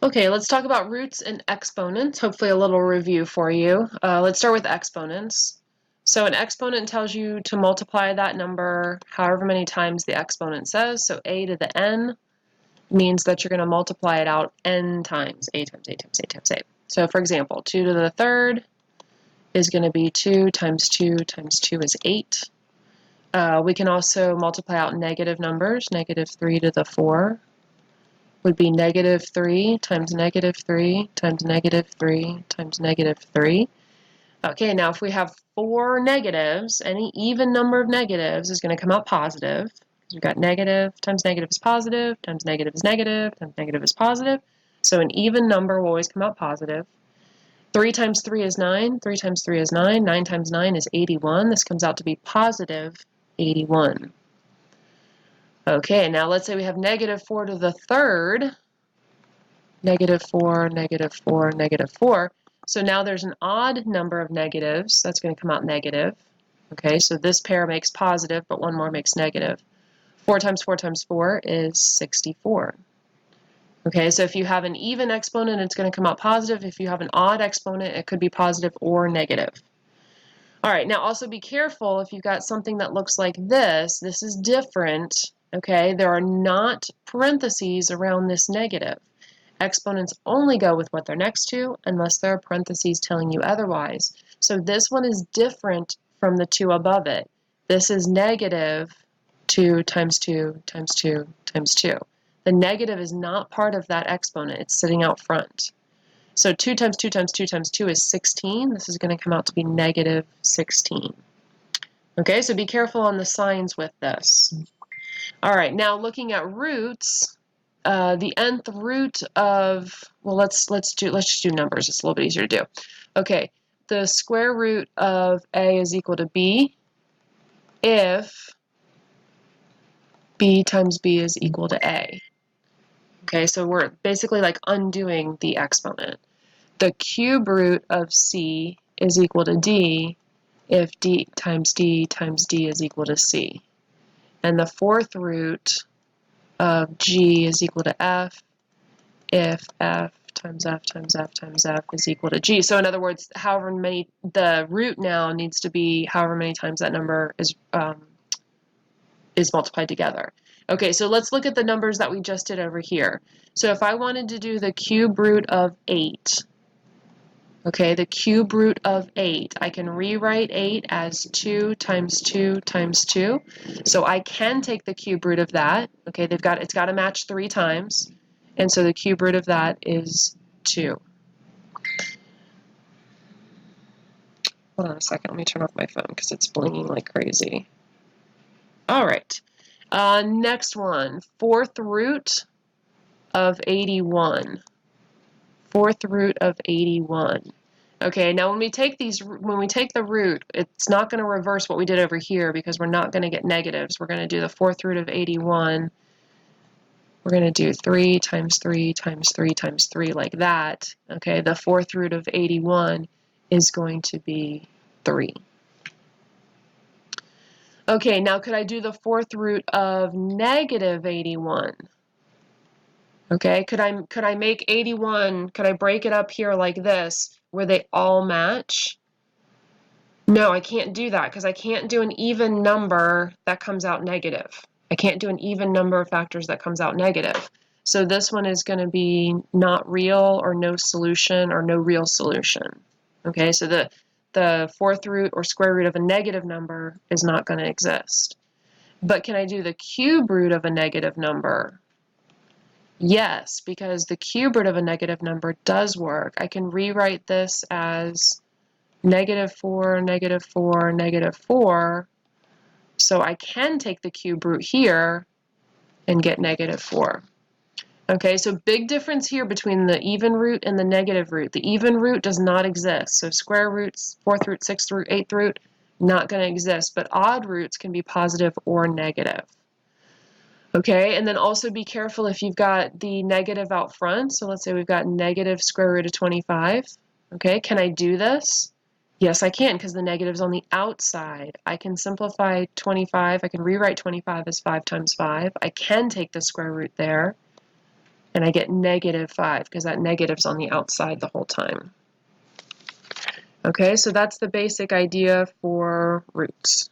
Okay, let's talk about roots and exponents. Hopefully a little review for you. Let's start with exponents. So an exponent tells you to multiply that number however many times the exponent says. So a to the n means that you're going to multiply it out n times, a times a times a times a. So for example, 2 to the third is going to be 2 times 2 times 2 is 8. We can also multiply out negative numbers. Negative 3 to the 4 would be negative 3 times negative 3 times negative 3 times negative 3. Okay, now if we have 4 negatives, any even number of negatives is going to come out positive. Because we've got negative times negative is positive, times negative is negative, times negative is positive. So an even number will always come out positive. 3 times 3 is 9, 3 times 3 is 9, 9 times 9 is 81. This comes out to be positive 81. Okay, now let's say we have negative 4 to the third. Negative 4, negative 4, negative 4. So now there's an odd number of negatives. That's going to come out negative. Okay, so this pair makes positive, but one more makes negative. 4 times 4 times 4 is 64. Okay, so if you have an even exponent, it's going to come out positive. If you have an odd exponent, it could be positive or negative. All right, now also be careful if you've got something that looks like this. This is different. Okay, there are not parentheses around this negative. Exponents only go with what they're next to unless there are parentheses telling you otherwise. So this one is different from the two above it. This is negative 2 times 2 times 2 times 2. The negative is not part of that exponent. It's sitting out front. So 2 times 2 times 2 times 2 is 16. This is going to come out to be negative 16. Okay, so be careful on the signs with this. All right, now looking at roots, the nth root of, well, let's just do numbers. It's a little bit easier to do. Okay, the square root of a is equal to b if b times b is equal to a. Okay, so we're basically like undoing the exponent. The cube root of c is equal to d if d times d times d is equal to c. And the fourth root of g is equal to f if f times f times f times f is equal to g. So in other words, however many, the root now needs to be however many times that number is multiplied together. Okay, so let's look at the numbers that we just did over here. So if I wanted to do the cube root of 8, okay, the cube root of 8, I can rewrite 8 as 2 times 2 times 2. So I can take the cube root of that. Okay, it's got to match 3 times. And so the cube root of that is 2. Hold on a second, let me turn off my phone because it's blinging like crazy. All right, next one, fourth root of 81. Fourth root of 81. Okay, now when we take the root, it's not going to reverse what we did over here because we're not going to get negatives. We're going to do the fourth root of 81. We're going to do 3 times 3 times 3 times 3 like that. Okay, the fourth root of 81 is going to be 3. Okay, now could I do the fourth root of negative 81? Okay, could I make 81, could I break it up here like this where they all match? No, I can't do that because I can't do an even number that comes out negative. I can't do an even number of factors that comes out negative. So this one is going to be not real or no solution or no real solution. Okay, so the fourth root or square root of a negative number is not going to exist. But can I do the cube root of a negative number? Yes, because the cube root of a negative number does work. I can rewrite this as negative 4, negative 4, negative 4. So I can take the cube root here and get negative 4. Okay, so big difference here between the even root and the negative root. The even root does not exist. So square roots, fourth root, sixth root, eighth root, not going to exist. But odd roots can be positive or negative. Okay, and then also be careful if you've got the negative out front. So let's say we've got negative square root of 25. Okay, can I do this? Yes, I can, because the negative's on the outside. I can simplify 25. I can rewrite 25 as 5 times 5. I can take the square root there and I get -5 because that negative's on the outside the whole time. Okay, so that's the basic idea for roots.